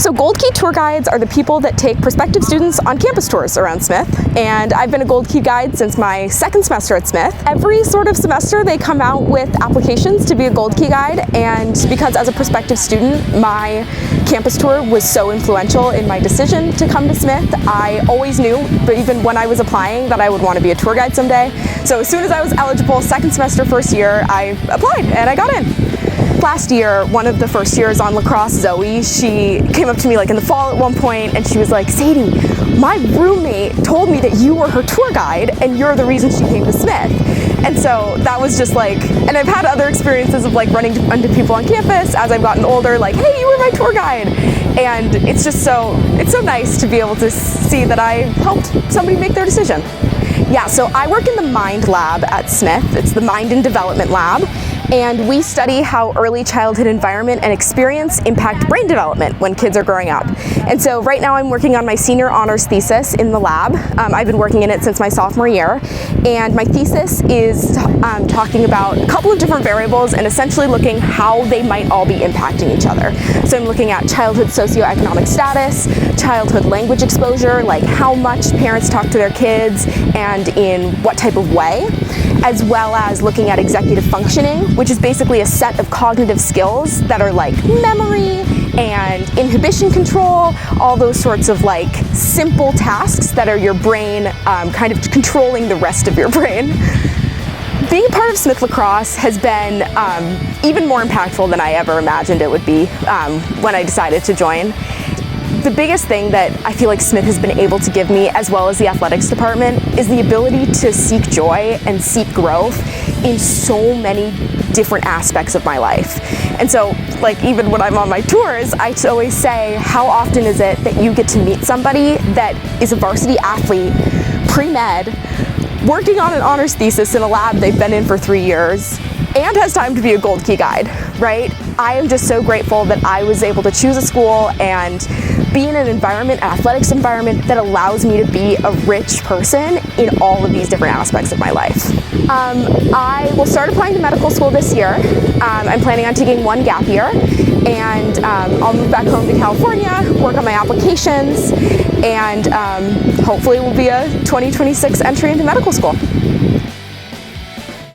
So Gold Key tour guides are the people that take prospective students on campus tours around Smith, and I've been a Gold Key guide since my second semester at Smith. Every sort of semester they come out with applications to be a Gold Key guide, and because as a prospective student my campus tour was so influential in my decision to come to Smith, I always knew, but even when I was applying, that I would want to be a tour guide someday. So as soon as I was eligible, second semester, first year, I applied and I got in. Last year, one of the first years on Lacrosse, Zoe, she came up to me like in the fall at one point and she was like, "Sadie, my roommate told me that you were her tour guide and you're the reason she came to Smith." And so that was just like, and I've had other experiences of like running into people on campus as I've gotten older, like, "Hey, you were my tour guide." And it's just so nice to be able to see that I helped somebody make their decision. Yeah, so I work in the Mind Lab at Smith. It's the Mind and Development Lab. And we study how early childhood environment and experience impact brain development when kids are growing up. And so right now I'm working on my senior honors thesis in the lab. I've been working in it since my sophomore year. And my thesis is talking about a couple of different variables and essentially looking how they might all be impacting each other. So I'm looking at childhood socioeconomic status, childhood language exposure, like how much parents talk to their kids and in what type of way, as well as looking at executive functioning, which is basically a set of cognitive skills that are like memory and inhibition control, all those sorts of like simple tasks that are your brain kind of controlling the rest of your brain. Being a part of Smith Lacrosse has been even more impactful than I ever imagined it would be when I decided to join. The biggest thing that I feel like Smith has been able to give me, as well as the athletics department, is the ability to seek joy and seek growth in so many different aspects of my life. And so, like, even when I'm on my tours, I always say, how often is it that you get to meet somebody that is a varsity athlete, pre-med, working on an honors thesis in a lab they've been in for 3 years, and has time to be a Gold Key guide, right? I am just so grateful that I was able to choose a school and be in an environment, an athletics environment, that allows me to be a rich person in all of these different aspects of my life. I will start applying to medical school this year. I'm planning on taking one gap year, and I'll move back home to California, work on my applications, and hopefully will be a 2026 entry into medical school.